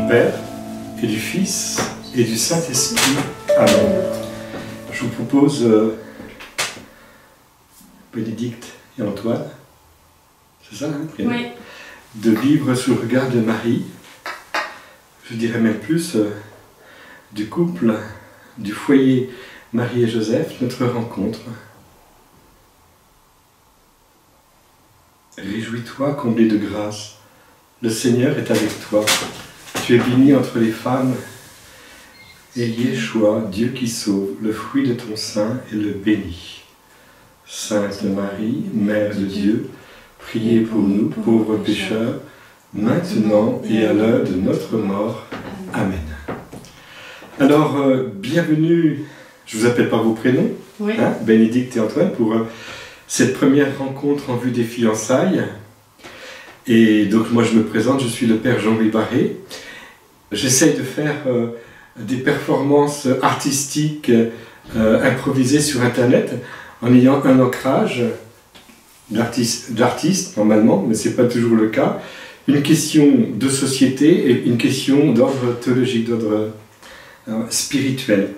Père, et du Fils, et du Saint-Esprit. Amen. Je vous propose, Bénédicte et Antoine, c'est ça, hein, oui, de vivre sous le regard de Marie, je dirais même plus, du couple, du foyer Marie et Joseph, notre rencontre. Réjouis-toi, comblé de grâce, le Seigneur est avec toi. Tu es bénie entre les femmes, et Yeshua, Dieu qui sauve, le fruit de ton sein, est le béni. Sainte Marie, Mère de Dieu, priez pour nous, pauvres pécheurs, maintenant et à l'heure de notre mort. Amen. Alors, bienvenue, je vous appelle par vos prénoms, oui. Hein, Bénédicte et Antoine, pour cette première rencontre en vue des fiançailles. Et donc, moi, je me présente, je suis le Père Jean-Louis Barré. J'essaye de faire des performances artistiques improvisées sur Internet en ayant un ancrage d'artiste, normalement, mais ce n'est pas toujours le cas, une question de société et une question d'ordre théologique, d'ordre spirituel.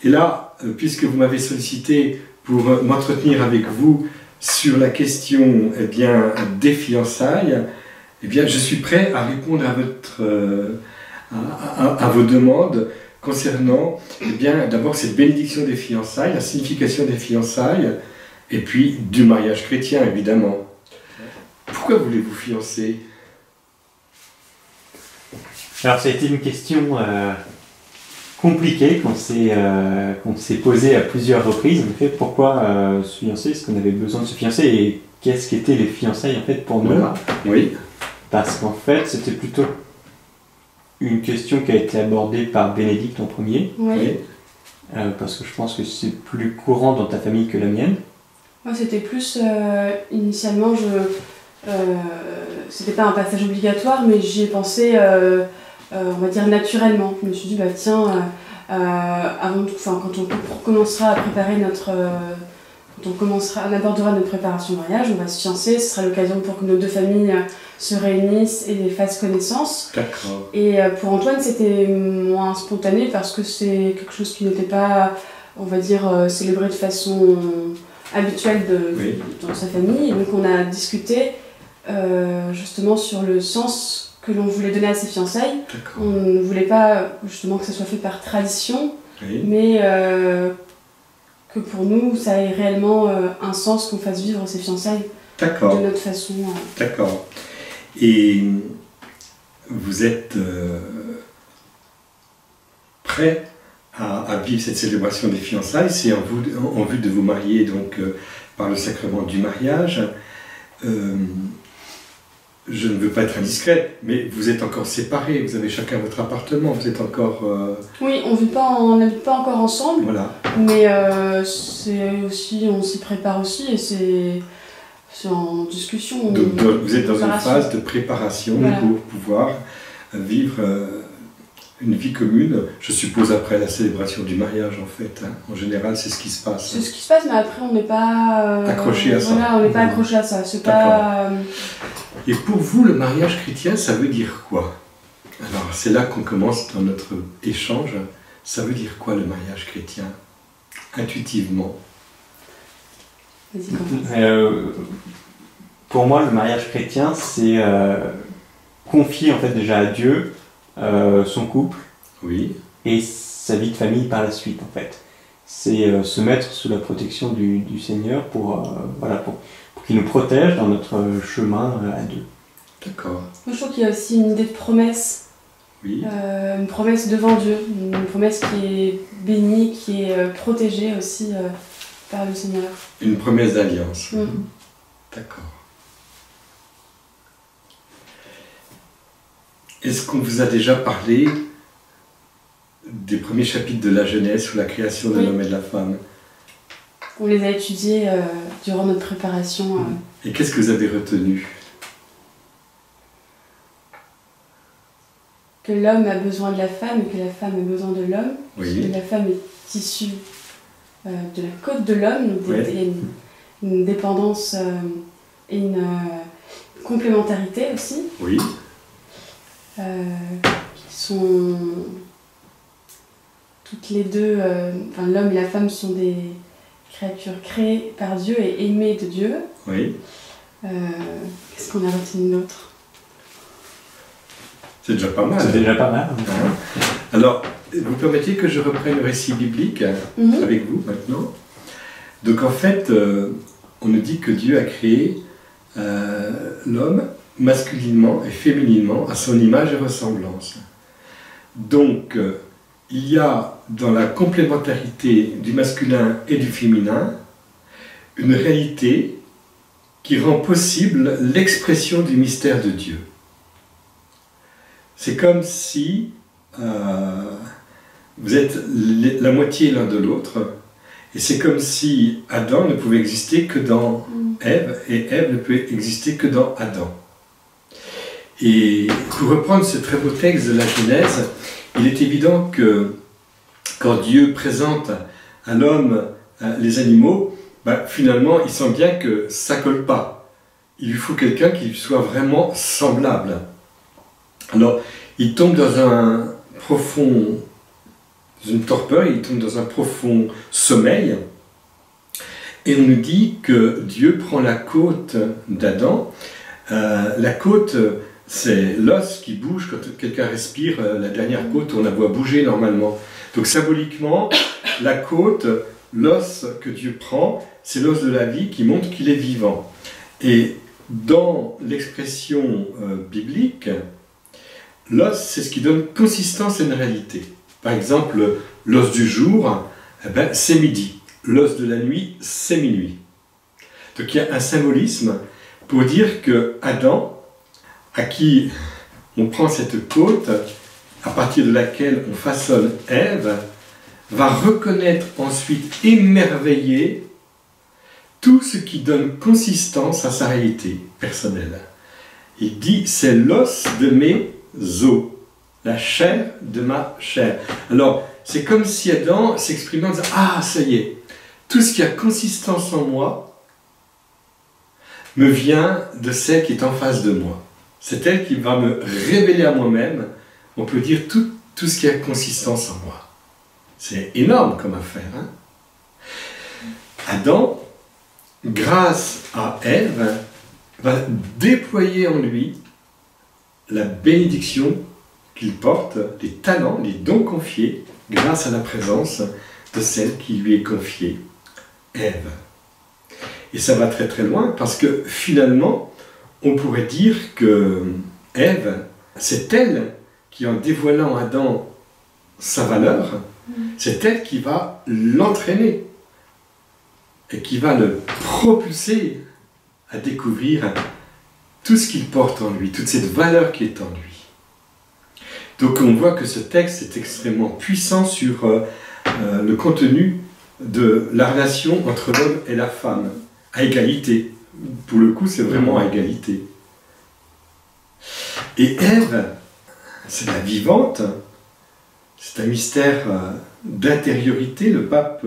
Et là, puisque vous m'avez sollicité pour m'entretenir avec vous sur la question des fiançailles, je suis prêt à répondre à vos demandes concernant d'abord cette bénédiction des fiançailles, la signification des fiançailles, et puis du mariage chrétien, évidemment. Pourquoi voulez-vous fiancer? Alors ça a été une question compliquée qu'on s'est posée à plusieurs reprises. En fait, pourquoi se fiancer? Est-ce qu'on avait besoin de se fiancer? Et qu'est-ce qu'étaient les fiançailles en fait pour nous? Voilà. Oui. Parce qu'en fait, c'était plutôt une question qui a été abordée par Bénédicte en premier. Oui. Parce que je pense que c'est plus courant dans ta famille que la mienne. Moi, c'était plus, initialement, c'était pas un passage obligatoire, mais j'y ai pensé, on va dire, naturellement. Je me suis dit, quand on commencera à préparer on abordera notre préparation de mariage, on va se fiancer, ce sera l'occasion pour que nos deux familles se réunissent et fassent connaissance. D'accord. Et pour Antoine, c'était moins spontané parce que c'est quelque chose qui n'était pas, on va dire, célébré de façon habituelle dans sa famille. Et donc on a discuté justement sur le sens que l'on voulait donner à ces fiançailles. On ne voulait pas justement que ça soit fait par tradition, mais que pour nous, ça ait réellement un sens qu'on fasse vivre ces fiançailles de notre façon. D'accord. Et vous êtes prêt à vivre cette célébration des fiançailles, c'est en vue de vous marier donc par le sacrement du mariage. Je ne veux pas être indiscrète, mais vous êtes encore séparés, vous avez chacun votre appartement, vous êtes encore... Oui, on n'habite pas encore ensemble, voilà. Mais c'est aussi, on s'y prépare aussi et c'est en discussion. Donc vous êtes dans une phase de préparation pour pouvoir vivre une vie commune, je suppose après la célébration du mariage en fait. Hein. En général, c'est ce qui se passe. C'est ce qui se passe, mais après on n'est pas accroché à ça. Voilà, on n'est pas accroché à ça. C'est pas. Et pour vous, le mariage chrétien, ça veut dire quoi? Alors c'est là qu'on commence dans notre échange. Ça veut dire quoi le mariage chrétien? Intuitivement. Vas-y, commence. Pour moi, le mariage chrétien, c'est confier en fait déjà à Dieu son couple et sa vie de famille par la suite en fait. C'est se mettre sous la protection du Seigneur pour qu'il nous protège dans notre chemin à deux. D'accord. Moi je trouve qu'il y a aussi une idée de promesse. Une promesse devant Dieu, une promesse qui est bénie, qui est protégée aussi par le Seigneur. Une promesse d'alliance. D'accord. Est-ce qu'on vous a déjà parlé des premiers chapitres de la Genèse sur la création de l'homme et de la femme? On les a étudiés durant notre préparation. Et qu'est-ce que vous avez retenu? Que l'homme a besoin de la femme et que la femme a besoin de l'homme. Que la femme est issue de la côte de l'homme, donc il y a une dépendance et une complémentarité aussi. Oui. Qu'est-ce sont toutes les deux, l'homme et la femme sont des créatures créées par Dieu et aimées de Dieu. Oui. Qu'est-ce qu'on a retenu d'autre? C'est déjà pas mal. C'est déjà pas mal. Alors, vous permettez que je reprenne le récit biblique avec vous maintenant. Donc en fait, on nous dit que Dieu a créé l'homme masculinement et fémininement à son image et ressemblance. Donc, il y a dans la complémentarité du masculin et du féminin une réalité qui rend possible l'expression du mystère de Dieu. C'est comme si vous êtes la moitié l'un de l'autre, et c'est comme si Adam ne pouvait exister que dans Ève, et Ève ne peut exister que dans Adam. Et pour reprendre ce très beau texte de la Genèse, il est évident que quand Dieu présente à l'homme les animaux, finalement il sent bien que ça ne colle pas. Il lui faut quelqu'un qui lui soit vraiment semblable. Alors il tombe dans une torpeur, il tombe dans un profond sommeil, et on nous dit que Dieu prend la côte d'Adam. La côte, c'est l'os qui bouge quand quelqu'un respire, la dernière côte, on la voit bouger normalement. Donc symboliquement, la côte, l'os que Dieu prend, c'est l'os de la vie qui montre qu'il est vivant. Et dans l'expression biblique, l'os, c'est ce qui donne consistance à une réalité. Par exemple, l'os du jour, c'est midi. L'os de la nuit, c'est minuit. Donc il y a un symbolisme pour dire que Adam, à qui on prend cette côte, à partir de laquelle on façonne Ève, va reconnaître ensuite émerveillé tout ce qui donne consistance à sa réalité personnelle. Il dit, c'est l'os de mes os, la chair de ma chair. Alors, c'est comme si Adam s'exprimait en disant, ah, ça y est, tout ce qui a consistance en moi me vient de celle qui est en face de moi. C'est elle qui va me révéler à moi-même, on peut dire, tout ce qui a consistance en moi. C'est énorme comme affaire. Hein? Adam, grâce à Ève, va déployer en lui la bénédiction qu'il porte, les talents, les dons confiés, grâce à la présence de celle qui lui est confiée, Ève. Et ça va très très loin, parce que finalement, on pourrait dire que Ève, c'est elle qui, en dévoilant à Adam sa valeur, c'est elle qui va l'entraîner et qui va le propulser à découvrir tout ce qu'il porte en lui, toute cette valeur qui est en lui. Donc on voit que ce texte est extrêmement puissant sur le contenu de la relation entre l'homme et la femme, à égalité. Pour le coup, c'est vraiment à égalité. Et Ève, c'est la vivante, c'est un mystère d'intériorité. Le pape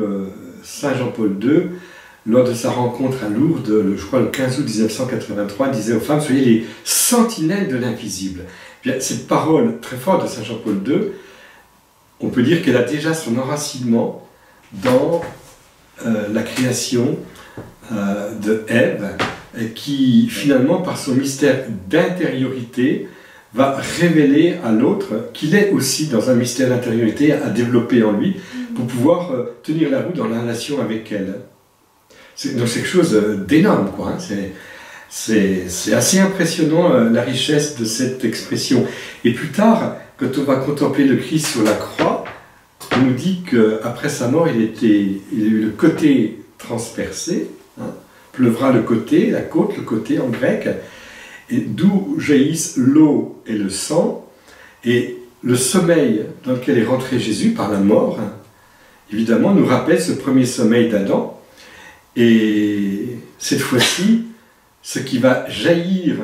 Saint Jean-Paul II, lors de sa rencontre à Lourdes, je crois le 15 août 1983, disait aux femmes, soyez les sentinelles de l'invisible. Cette parole très forte de Saint Jean-Paul II, on peut dire qu'elle a déjà son enracinement dans la création de Ève, qui finalement, par son mystère d'intériorité, va révéler à l'autre qu'il est aussi dans un mystère d'intériorité à développer en lui pour pouvoir tenir la route dans la relation avec elle. Donc c'est quelque chose d'énorme, quoi. Hein. C'est assez impressionnant la richesse de cette expression. Et plus tard, quand on va contempler le Christ sur la croix, on nous dit qu'après sa mort, il a eu le côté transpercé, hein, pleuvra le côté, la côte, le côté en grec, et d'où jaillissent l'eau et le sang, et le sommeil dans lequel est rentré Jésus par la mort, hein, évidemment, nous rappelle ce premier sommeil d'Adam, et cette fois-ci, ce qui va jaillir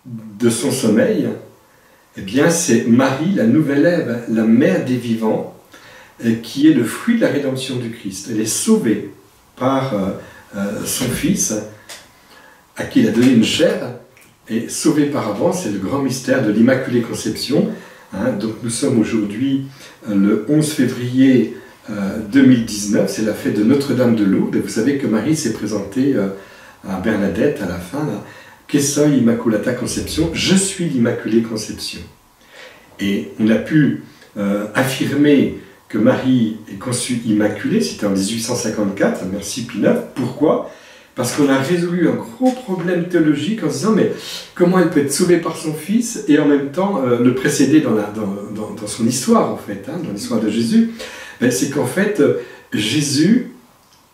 de son sommeil, eh bien, c'est Marie, la nouvelle Ève, la mère des vivants, qui est le fruit de la rédemption du Christ. Elle est sauvée par son Fils, à qui il a donné une chair, et sauvée par avance, c'est le grand mystère de l'Immaculée Conception, Hein, donc nous sommes aujourd'hui le 11 février 2019, c'est la fête de Notre-Dame de Lourdes. Vous savez que Marie s'est présentée à Bernadette à la fin. Que soy Immaculata Conception, je suis l'Immaculée Conception. Et on a pu affirmer que Marie est conçue immaculée, c'était en 1854, merci Pie IX. Pourquoi? Parce qu'on a résolu un gros problème théologique en se disant mais comment elle peut être sauvée par son fils et en même temps le précéder dans son histoire en fait, hein, dans l'histoire de Jésus. C'est qu'en fait Jésus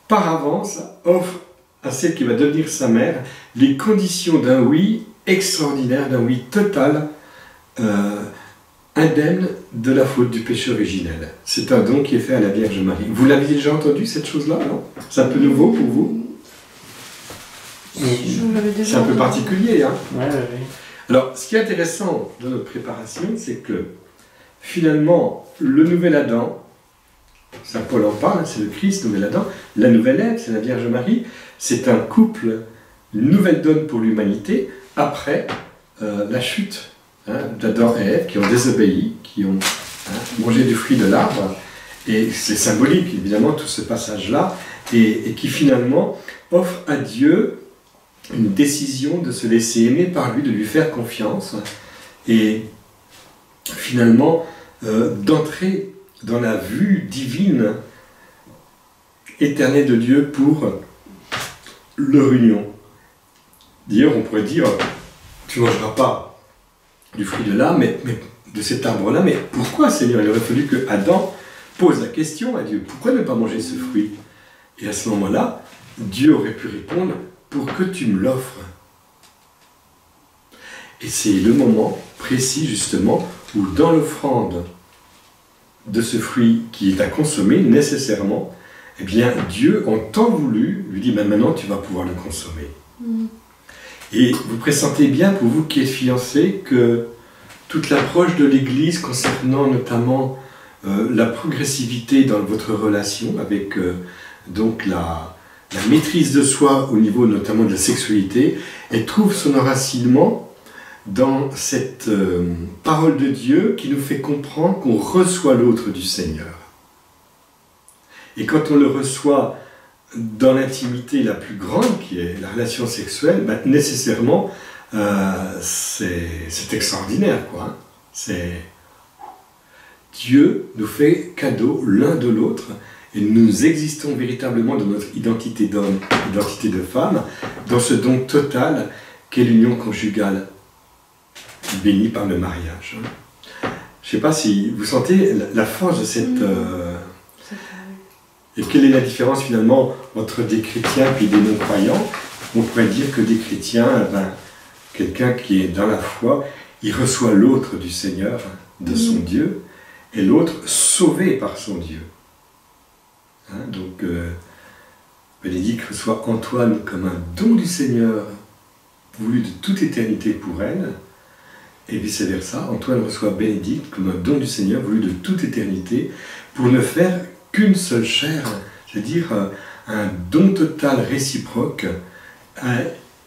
par avance offre à celle qui va devenir sa mère les conditions d'un oui extraordinaire, d'un oui total, indemne de la faute du péché originel. C'est un don qui est fait à la Vierge Marie. Vous l'avez déjà entendu cette chose-là, non? C'est un peu nouveau pour vous? C'est un peu particulier, hein? Ouais. Alors, ce qui est intéressant dans notre préparation, c'est que finalement, le nouvel Adam, Saint Paul en parle, c'est le Christ, nouvel Adam, la nouvelle Ève, c'est la Vierge Marie, c'est un couple, une nouvelle donne pour l'humanité, après la chute d'Adam et Ève, qui ont désobéi, qui ont mangé du fruit de l'arbre, et c'est symbolique, évidemment, tout ce passage-là, et qui finalement offre à Dieu une décision de se laisser aimer par lui, de lui faire confiance, et finalement d'entrer dans la vue divine, éternelle de Dieu pour leur union. D'ailleurs, on pourrait dire, tu ne mangeras pas du fruit de l'arbre, mais de cet arbre-là, mais pourquoi, Seigneur? Il aurait fallu que Adam pose la question à Dieu, pourquoi ne pas manger ce fruit? Et à ce moment-là, Dieu aurait pu répondre, pour que tu me l'offres. Et c'est le moment précis, justement, où dans l'offrande de ce fruit qui est à consommer, nécessairement, eh bien, Dieu, en temps voulu, lui dit, maintenant, tu vas pouvoir le consommer. Et vous pressentez bien, pour vous qui êtes fiancés, que toute l'approche de l'Église concernant notamment la progressivité dans votre relation avec donc la maîtrise de soi au niveau notamment de la sexualité, elle trouve son enracinement dans cette parole de Dieu qui nous fait comprendre qu'on reçoit l'autre du Seigneur. Et quand on le reçoit dans l'intimité la plus grande, qui est la relation sexuelle, ben, nécessairement, c'est extraordinaire, quoi. Hein. C'est Dieu nous fait cadeau l'un de l'autre, et nous existons véritablement dans notre identité d'homme, identité de femme, dans ce don total qu'est l'union conjugale, bénie par le mariage. Je ne sais pas si vous sentez la force de cette... Et quelle est la différence finalement entre des chrétiens et des non-croyants? On pourrait dire que des chrétiens, ben, quelqu'un qui est dans la foi, il reçoit l'autre du Seigneur, de son Dieu, et l'autre sauvé par son Dieu. Hein, donc, Bénédicte reçoit Antoine comme un don du Seigneur, voulu de toute éternité pour elle, et vice-versa, Antoine reçoit Bénédicte comme un don du Seigneur, voulu de toute éternité, pour ne faire qu'une seule chair, c'est-à-dire un don total réciproque.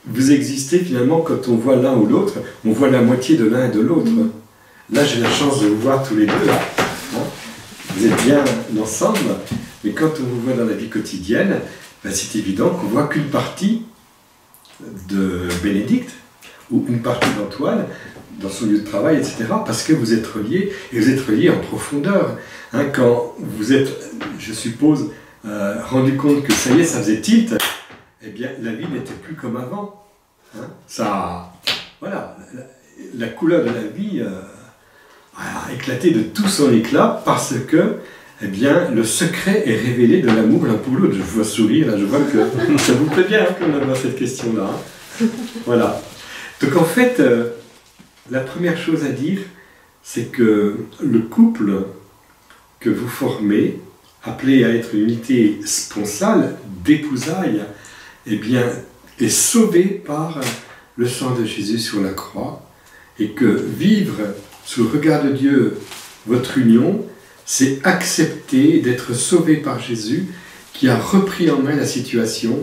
Vous existez finalement, quand on voit l'un ou l'autre, on voit la moitié de l'un et de l'autre. Là, j'ai la chance de vous voir tous les deux, là. Hein, vous êtes bien ensemble. Mais quand on vous voit dans la vie quotidienne, ben c'est évident qu'on ne voit qu'une partie de Bénédicte ou une partie d'Antoine dans son lieu de travail, etc. Parce que vous êtes reliés, et vous êtes reliés en profondeur. Hein, quand vous êtes, je suppose, rendu compte que ça y est, ça faisait tilt, eh bien, la vie n'était plus comme avant. Hein, ça, voilà, la couleur de la vie a éclaté de tout son éclat parce que eh bien, le secret est révélé de l'amour l'un pour l'autre. Je vois sourire, là, je vois que ça vous plaît bien hein, qu'on aborde cette question-là. Hein. Voilà. Donc en fait, la première chose à dire, c'est que le couple que vous formez, appelé à être une unité sponsale, d'épousailles, eh bien, est sauvé par le sang de Jésus sur la croix, et que vivre sous le regard de Dieu votre union, c'est accepter d'être sauvé par Jésus, qui a repris en main la situation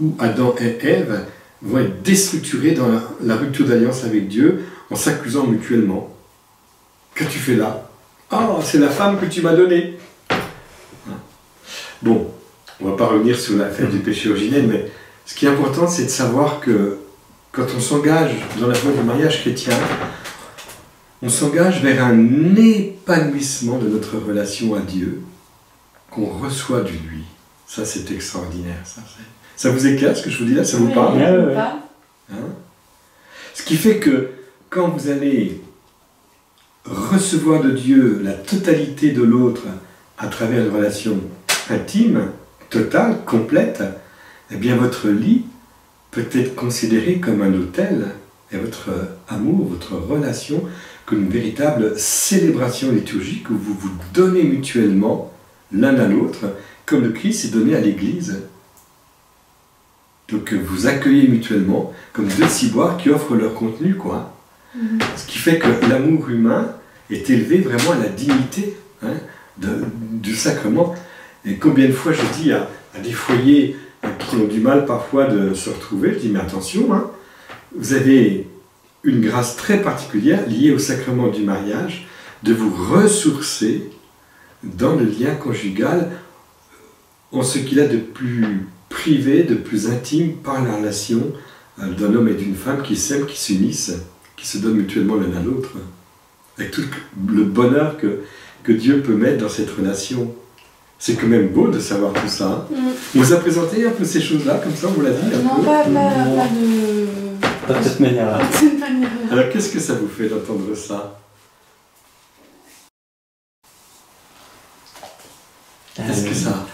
où Adam et Ève vont être déstructurés dans la rupture d'alliance avec Dieu en s'accusant mutuellement. tu fais là? Oh, c'est la femme que tu m'as donnée. Bon, on ne va pas revenir sur l'affaire du péché originel, mais ce qui est important, c'est de savoir que quand on s'engage dans la voie du mariage chrétien, on s'engage vers un épanouissement de notre relation à Dieu qu'on reçoit de lui. Ça, c'est extraordinaire. Ça vous éclaire ce que je vous dis là? Ça vous parle? Hein? Ce qui fait que quand vous allez recevoir de Dieu la totalité de l'autre à travers une relation intime, totale, complète, eh bien votre lit peut être considéré comme un autel et votre amour, votre relation comme une véritable célébration liturgique où vous vous donnez mutuellement l'un à l'autre comme le Christ s'est donné à l'Église. Donc vous accueillez mutuellement comme deux ciboires qui offrent leur contenu, quoi. Ce qui fait que l'amour humain est élevé vraiment à la dignité du sacrement. Et combien de fois je dis à des foyers qui ont du mal parfois de se retrouver, je dis mais attention, vous avez une grâce très particulière liée au sacrement du mariage, de vous ressourcer dans le lien conjugal en ce qu'il a de plus privé, de plus intime par la relation d'un homme et d'une femme qui s'aiment, qui s'unissent, qui se donnent mutuellement l'un à l'autre, avec tout le bonheur que Dieu peut mettre dans cette relation. C'est quand même beau de savoir tout ça. On vous a présenté un peu ces choses-là, comme ça, on vous l'a dit? Non, pas de cette manière-là. Alors, qu'est-ce que ça vous fait d'entendre ça? Est-ce que ça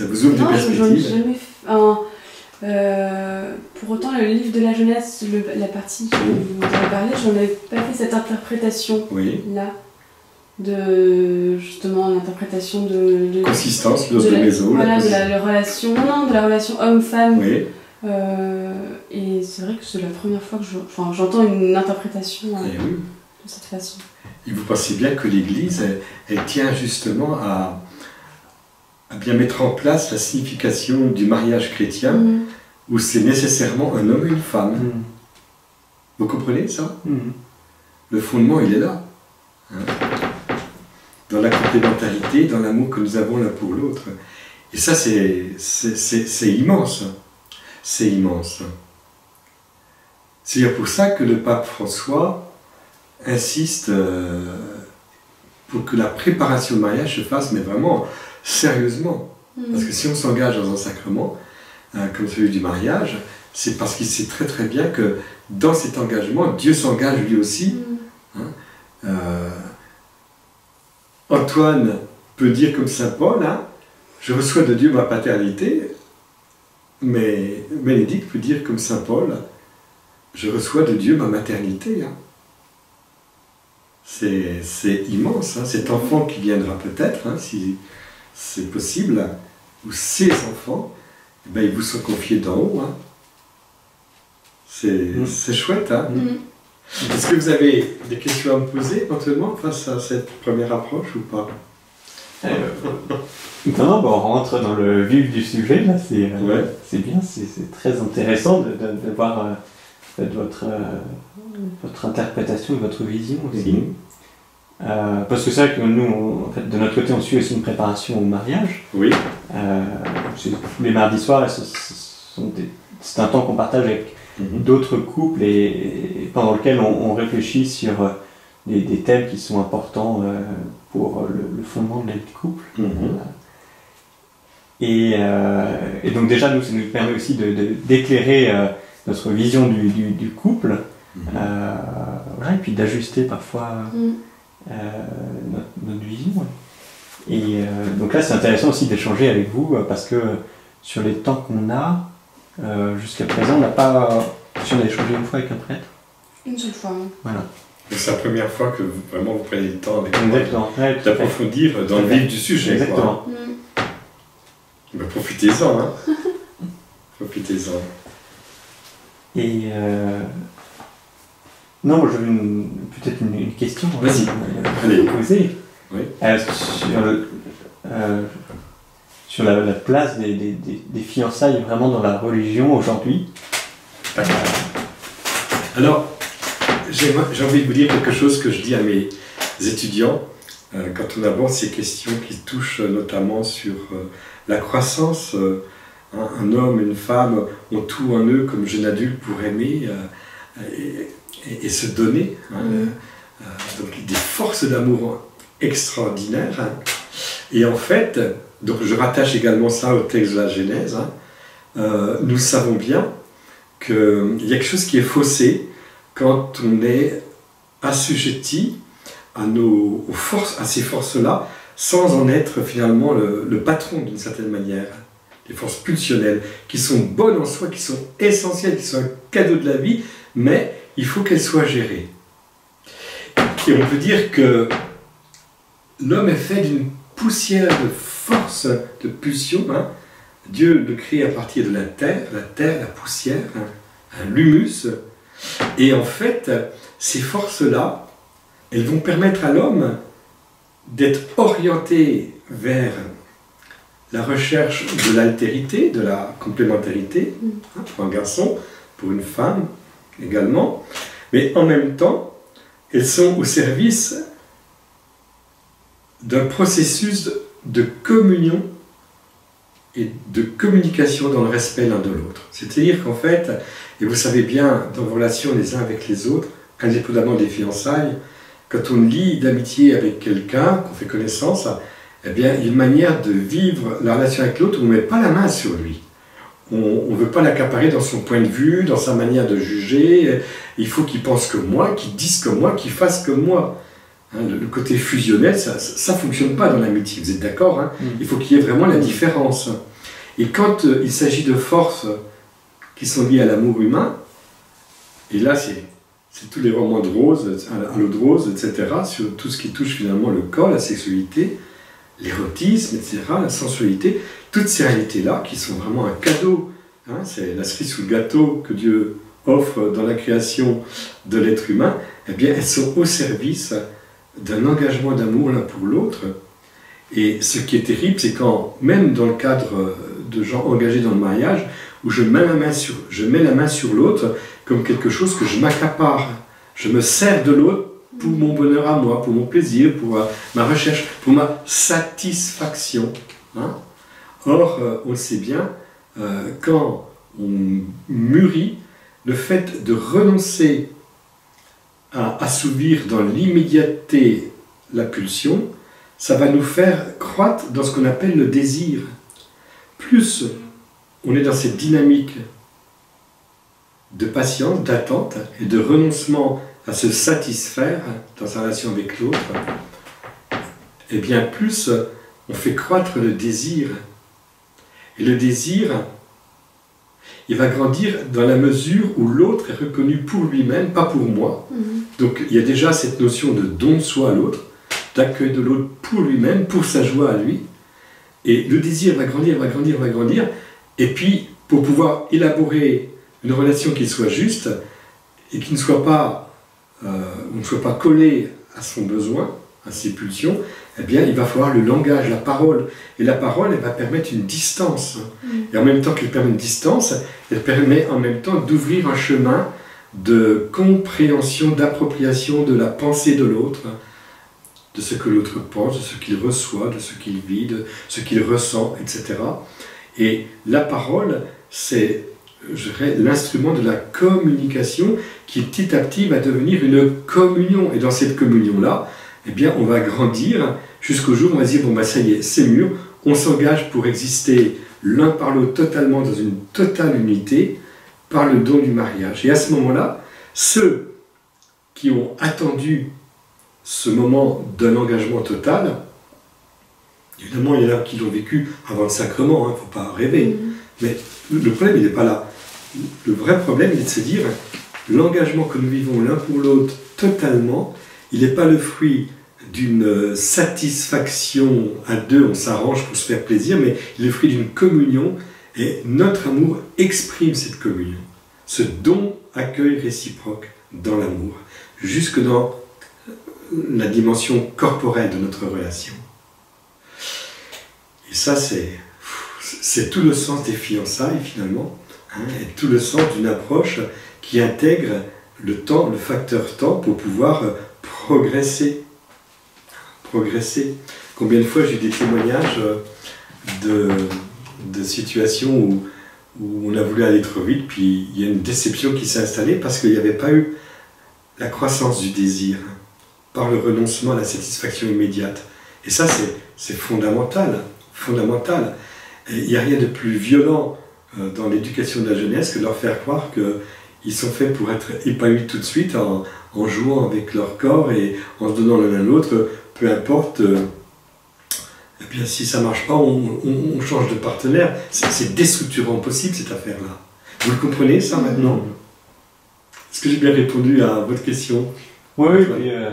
vous ouvre des perspectives? Pour autant, le livre de la jeunesse, la partie dont vous avez parlé, j'en avais pas fait cette interprétation-là. Justement l'interprétation de consistance, l'os de maison. Voilà, de la relation homme-femme. Oui. Et c'est vrai que c'est la première fois que j'entends une interprétation de cette façon. Et vous pensez bien que l'Église, elle tient justement à bien mettre en place la signification du mariage chrétien, où c'est nécessairement un homme et une femme. Vous comprenez ça? Le fondement, il est là. Dans la complémentarité, dans l'amour que nous avons l'un pour l'autre. Et ça, c'est immense. C'est immense. C'est pour ça que le pape François insiste pour que la préparation au mariage se fasse, mais vraiment sérieusement. Parce que si on s'engage dans un sacrement, comme celui du mariage, c'est parce qu'il sait très très bien que dans cet engagement, Dieu s'engage lui aussi. Antoine peut dire comme saint Paul, je reçois de Dieu ma paternité, mais Bénédicte peut dire comme saint Paul, je reçois de Dieu ma maternité. C'est immense, cet enfant qui viendra peut-être, si c'est possible, ou ces enfants, ils vous sont confiés d'en haut. C'est chouette. Est-ce que vous avez des questions à me poser éventuellement face à cette première approche ou pas? Non, on rentre dans le vif du sujet, là, c'est bien, c'est très intéressant de voir votre interprétation, votre vision aussi. Parce que c'est vrai que nous, en fait, de notre côté, on suit aussi une préparation au mariage. Oui. Les mardis soirs, c'est un temps qu'on partage avec d'autres couples et pendant lequel on réfléchit sur des thèmes qui sont importants pour le fondement de la vie de couple. Et donc déjà, ça nous permet aussi d'éclairer notre vision du couple, et puis d'ajuster parfois notre vision. Et donc là, c'est intéressant aussi d'échanger avec vous parce que sur les temps qu'on a, jusqu'à présent, on n'a pas... Si on a échangé une fois avec un prêtre? Une seule fois. Voilà. C'est la première fois que vraiment vous prenez le temps avec moi d'approfondir dans le vif du sujet. Exactement. Profitez-en. Profitez-en. Et non, moi j'avais peut-être une question à vous poser. Oui. Sur la place des fiançailles vraiment dans la religion aujourd'hui. Alors, j'ai envie de vous dire quelque chose que je dis à mes étudiants quand on aborde ces questions qui touchent notamment sur la croissance. Un homme, une femme ont tout en eux comme jeune adulte pour aimer et se donner. Donc des forces d'amour extraordinaires. Et en fait, donc je rattache également ça au texte de la Genèse, nous savons bien qu'il y a quelque chose qui est faussé quand on est assujetti à ces forces-là, sans en être finalement le patron d'une certaine manière. Les forces pulsionnelles, qui sont bonnes en soi, qui sont essentielles, qui sont un cadeau de la vie, mais il faut qu'elles soient gérées. Et on peut dire que l'homme est fait d'une poussière de force, de pulsion. Dieu le crée à partir de la terre, la poussière, l'humus. Et en fait, ces forces-là, elles vont permettre à l'homme d'être orienté vers la recherche de l'altérité, de la complémentarité, pour un garçon, pour une femme également. Mais en même temps, elles sont au service d'un processus de communion et de communication dans le respect l'un de l'autre. C'est-à-dire qu'en fait, et vous savez bien, dans vos relations les uns avec les autres, indépendamment des fiançailles, quand on lie d'amitié avec quelqu'un, qu'on fait connaissance, eh bien, il y a une manière de vivre la relation avec l'autre où on ne met pas la main sur lui. On ne veut pas l'accaparer dans son point de vue, dans sa manière de juger. Il faut qu'il pense comme moi, qu'il dise comme moi, qu'il fasse comme moi. Le côté fusionnel, ça ne fonctionne pas dans l'amitié, vous êtes d'accord? Il faut qu'il y ait vraiment la différence. Et quand il s'agit de forces qui sont liées à l'amour humain, et là c'est tous les romans de Rose, à l'eau de rose, etc., sur tout ce qui touche finalement le corps, la sexualité, l'érotisme, etc., la sensualité, toutes ces réalités-là qui sont vraiment un cadeau. C'est la cerise sous le gâteau que Dieu offre dans la création de l'être humain. Eh bien, elles sont au service d'un engagement d'amour l'un pour l'autre. Et ce qui est terrible, c'est quand, même dans le cadre de gens engagés dans le mariage, où je mets la main sur l'autre comme quelque chose que je m'accapare. Je me sers de l'autre pour mon bonheur à moi, pour mon plaisir, pour ma recherche, pour ma satisfaction. Or, on le sait bien, quand on mûrit, le fait de renoncer à assouvir dans l'immédiateté la pulsion, ça va nous faire croître dans ce qu'on appelle le désir. Plus on est dans cette dynamique de patience, d'attente et de renoncement à se satisfaire dans sa relation avec l'autre, et bien plus on fait croître le désir. Et le désir, il va grandir dans la mesure où l'autre est reconnu pour lui-même, pas pour moi. Donc il y a déjà cette notion de don de soi à l'autre, d'accueil de l'autre pour lui-même, pour sa joie à lui. Et le désir va grandir, va grandir, va grandir. Et puis, pour pouvoir élaborer une relation qui soit juste et qui ne soit pas, collée à son besoin, à ses pulsions, eh bien, il va falloir le langage, la parole. Et la parole, elle va permettre une distance. Et en même temps qu'elle permet une distance, elle permet en même temps d'ouvrir un chemin de compréhension, d'appropriation de la pensée de l'autre, de ce que l'autre pense, de ce qu'il reçoit, de ce qu'il vit, de ce qu'il ressent, etc. Et la parole, c'est, je dirais, l'instrument de la communication qui petit à petit va devenir une communion. Et dans cette communion-là, eh bien, on va grandir jusqu'au jour où on va dire, bon, bah, ça y est, c'est mûr, on s'engage pour exister l'un par l'autre totalement dans une totale unité par le don du mariage. Et à ce moment-là, ceux qui ont attendu ce moment d'un engagement total, évidemment, il y en a qui l'ont vécu avant le sacrement, il ne faut pas rêver, mais le problème, il n'est pas là. Le vrai problème, il est de se dire, l'engagement que nous vivons l'un pour l'autre totalement, il n'est pas le fruit d'une satisfaction à deux, on s'arrange pour se faire plaisir, mais il est le fruit d'une communion, et notre amour exprime cette communion. Ce don accueil réciproque dans l'amour, jusque dans la dimension corporelle de notre relation. Et ça, c'est tout le sens des fiançailles, finalement, et tout le sens d'une approche qui intègre le temps, le facteur temps pour pouvoir progresser. Combien de fois j'ai eu des témoignages de situations où on a voulu aller trop vite, puis il y a une déception qui s'est installée parce qu'il n'y avait pas eu la croissance du désir par le renoncement à la satisfaction immédiate. Et ça, c'est fondamental. Et il n'y a rien de plus violent dans l'éducation de la jeunesse que de leur faire croire qu'ils sont faits pour être épanouis tout de suite en jouant avec leur corps et en se donnant l'un à l'autre, peu importe. Et bien si ça ne marche pas, on change de partenaire. C'est déstructurant possible cette affaire-là. Vous le comprenez ça maintenant? Est-ce que j'ai bien répondu à votre question? Oui,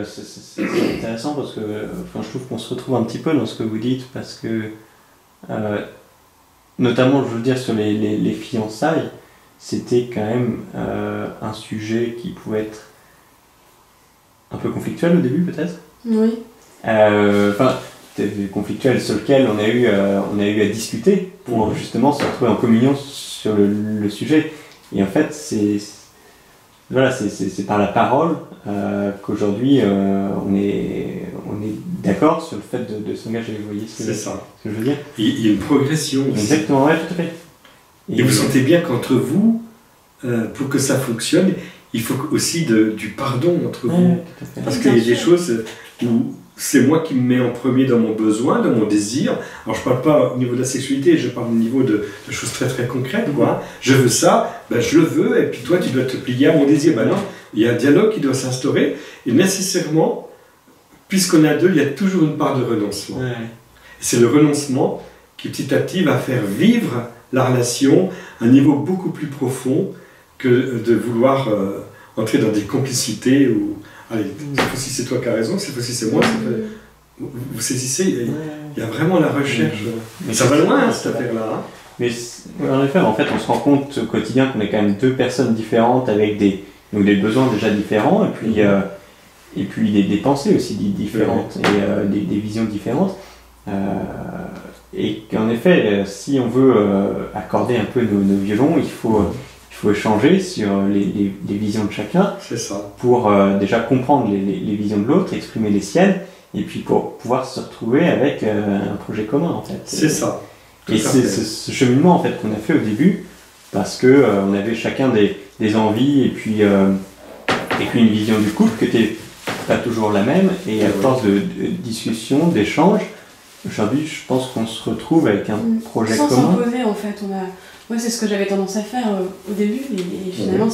c'est intéressant parce que je trouve qu'on se retrouve un petit peu dans ce que vous dites parce que notamment je veux dire sur les fiançailles, c'était quand même un sujet qui pouvait être un peu conflictuel au début peut-être. Oui. Conflictuel sur lequel on a eu à discuter pour justement se retrouver en communion sur le sujet. Et en fait, c'est par la parole qu'aujourd'hui on est d'accord sur le fait de s'engager. Vous voyez ce que je veux dire? Il y a une progression. Exactement, ouais, tout à fait. Et vous sentez bien qu'entre vous, pour que ça fonctionne, il faut aussi du pardon entre vous. Parce qu'il y a des choses où c'est moi qui me mets en premier dans mon besoin, dans mon désir. Alors je ne parle pas au niveau de la sexualité, je parle au niveau de choses très très concrètes. Quoi. Je veux ça, ben je le veux, et puis toi tu dois te plier à mon désir. Ben non, il y a un dialogue qui doit s'instaurer, et nécessairement, puisqu'on est à deux, il y a toujours une part de renoncement. Ouais. C'est le renoncement qui petit à petit va faire vivre la relation à un niveau beaucoup plus profond que de vouloir entrer dans des complicités où... Allez, cette fois-ci c'est toi qui as raison, cette fois-ci c'est moi. Vous saisissez, il y a vraiment la recherche. Mais ça va loin cette affaire-là. Hein. Mais en effet, on se rend compte au quotidien qu'on est quand même deux personnes différentes avec des besoins déjà différents et puis des pensées aussi différentes et des visions différentes. Et qu'en effet, si on veut accorder un peu nos violons, il faut échanger sur les visions de chacun. C'est ça. Pour déjà comprendre les visions de l'autre, exprimer les siennes, et puis pour pouvoir se retrouver avec un projet commun en fait. C'est ça. Et c'est ce cheminement en fait qu'on a fait au début, parce que on avait chacun des envies et puis une vision du couple qui n'était pas toujours la même, et à force de discussion, d'échange, aujourd'hui je pense qu'on se retrouve avec un projet commun. Sans s'imposer en fait, moi c'est ce que j'avais tendance à faire au début, et finalement,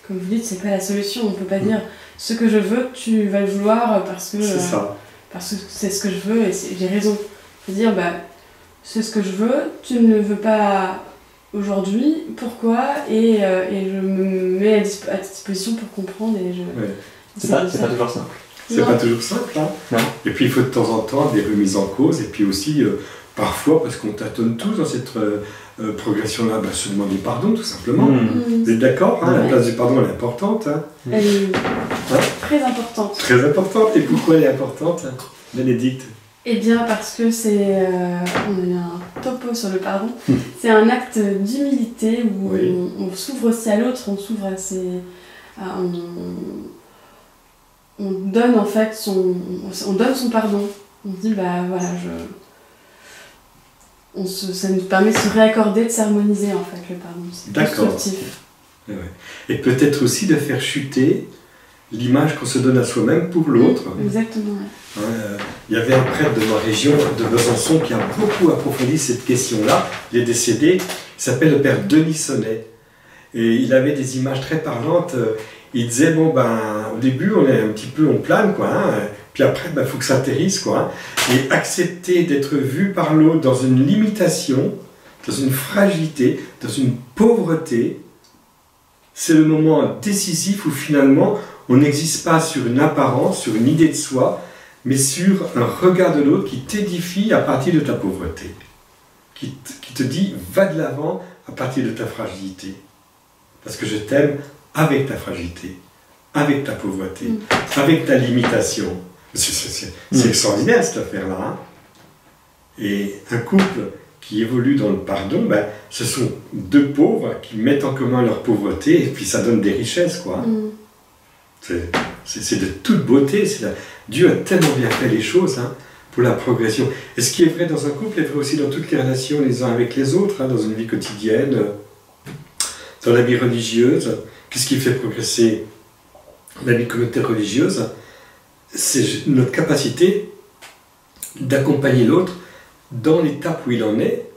comme vous dites, c'est pas la solution. On peut pas dire ce que je veux, tu vas le vouloir parce que c'est ce que je veux et j'ai raison. Faut dire c'est ce que je veux, tu ne le veux pas aujourd'hui, pourquoi, et je me mets à disposition pour comprendre et c'est pas toujours simple. C'est pas toujours simple, hein. Non. Et puis il faut de temps en temps des remises en cause, et puis aussi parfois, parce qu'on tâtonne tous dans cette progression-là, se demander pardon tout simplement. Vous êtes d'accord, hein, la place du pardon elle est importante. Hein. Elle est très importante. Très importante. Et pourquoi elle est importante, Bénédicte? Eh bien parce que c'est, on a eu un topo sur le pardon, c'est un acte d'humilité où on s'ouvre aussi à l'autre, on s'ouvre à ses... on donne en fait on donne son pardon. On se dit ça nous permet de se réaccorder, de s'harmoniser en fait le pardon. C'est constructif. Et peut-être aussi de faire chuter l'image qu'on se donne à soi-même pour l'autre. Exactement. Il y avait un prêtre de ma région, de Besançon, qui a beaucoup approfondi cette question-là. Il est décédé. Il s'appelle le père Denis Sonnet. Et il avait des images très parlantes. Il disait, au début, on est un petit peu, on plane, quoi. Puis après, faut que ça atterrisse, quoi. Et accepter d'être vu par l'autre dans une limitation, dans une fragilité, dans une pauvreté, c'est le moment décisif où finalement, on n'existe pas sur une apparence, sur une idée de soi, mais sur un regard de l'autre qui t'édifie à partir de ta pauvreté, qui te dit, va de l'avant à partir de ta fragilité. Parce que je t'aime avec ta fragilité, avec ta pauvreté, avec ta limitation. C'est extraordinaire cette affaire-là. Hein. Et un couple qui évolue dans le pardon, ce sont deux pauvres qui mettent en commun leur pauvreté et puis ça donne des richesses, quoi. C'est de toute beauté. Dieu a tellement bien fait les choses hein, pour la progression. Et ce qui est vrai dans un couple est vrai aussi dans toutes les relations les uns avec les autres, hein, dans une vie quotidienne, dans la vie religieuse. Qu'est-ce qui fait progresser la vie communautaire religieuse? C'est notre capacité d'accompagner l'autre dans l'étape où il en est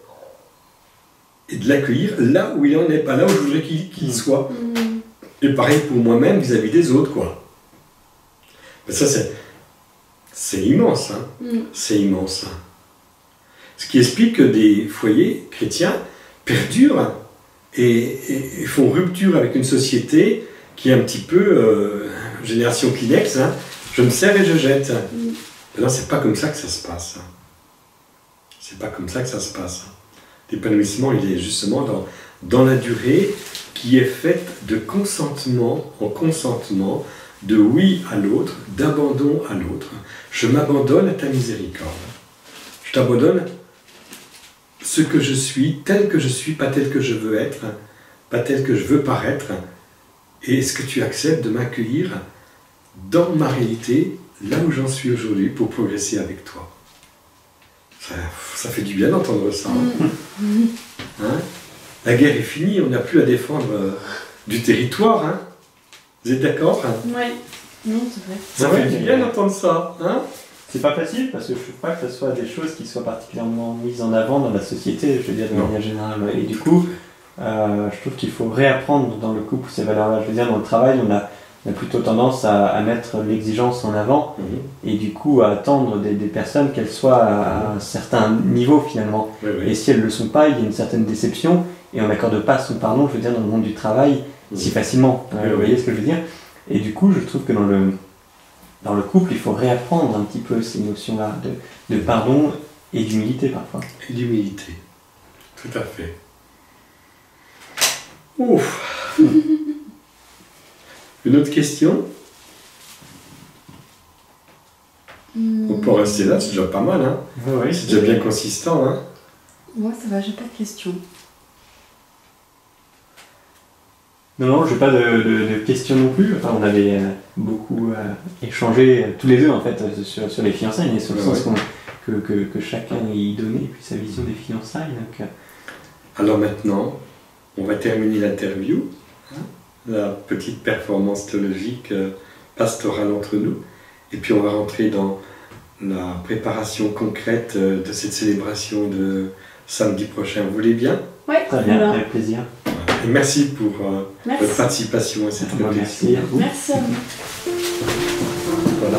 et de l'accueillir là où il en est, pas là où je voudrais qu'il soit. Et pareil pour moi-même vis-à-vis des autres, quoi. Mais ça, c'est immense, hein. C'est immense. Hein. Ce qui explique que des foyers chrétiens perdurent et font rupture avec une société qui est un petit peu génération Kleenex, hein. Je me sers et je jette. Mais non, c'est pas comme ça que ça se passe. C'est pas comme ça que ça se passe. L'épanouissement, il est justement dans la durée qui est faite de consentement en consentement, de oui à l'autre, d'abandon à l'autre. Je m'abandonne à ta miséricorde. Je t'abandonne ce que je suis, tel que je suis, pas tel que je veux être, pas tel que je veux paraître. Et est-ce que tu acceptes de m'accueillir dans ma réalité, là où j'en suis aujourd'hui, pour progresser avec toi? Ça fait du bien d'entendre ça. Hein? La guerre est finie, on n'a plus à défendre du territoire. Hein? Vous êtes d'accord? Oui, non, c'est vrai. Ça fait du bien d'entendre ça. Hein? C'est pas facile parce que je ne trouve pas que ce soit des choses qui soient particulièrement mises en avant dans la société, je veux dire de manière générale. Et du coup, je trouve qu'il faut réapprendre dans le couple ces valeurs-là. Je veux dire, dans le travail, on a plutôt tendance à mettre l'exigence en avant et du coup à attendre des personnes qu'elles soient à un certain niveau finalement. Et si elles ne le sont pas, il y a une certaine déception et on n'accorde pas son pardon, je veux dire, dans le monde du travail si facilement. Vous voyez ce que je veux dire? Et du coup, je trouve que dans le couple, il faut réapprendre un petit peu ces notions-là de pardon et d'humilité parfois. Et d'humilité, tout à fait. Ouf. Une autre question? On peut rester là, c'est déjà pas mal, hein? Oui, c'est déjà bien consistant, hein? Moi, ça va, j'ai pas de questions. Non, j'ai pas de questions non plus. Enfin, on avait beaucoup échangé tous les deux en fait sur les fiançailles et sur le sens que chacun y donnait et puis sa vision des fiançailles. Donc, Alors maintenant, on va terminer l'interview, hein, la petite performance théologique pastorale entre nous, et puis on va rentrer dans la préparation concrète de cette célébration de samedi prochain. Vous voulez bien? Oui, très bien, avec plaisir. Et merci pour votre participation à cette réflexion. Merci à vous. Merci à vous. Voilà.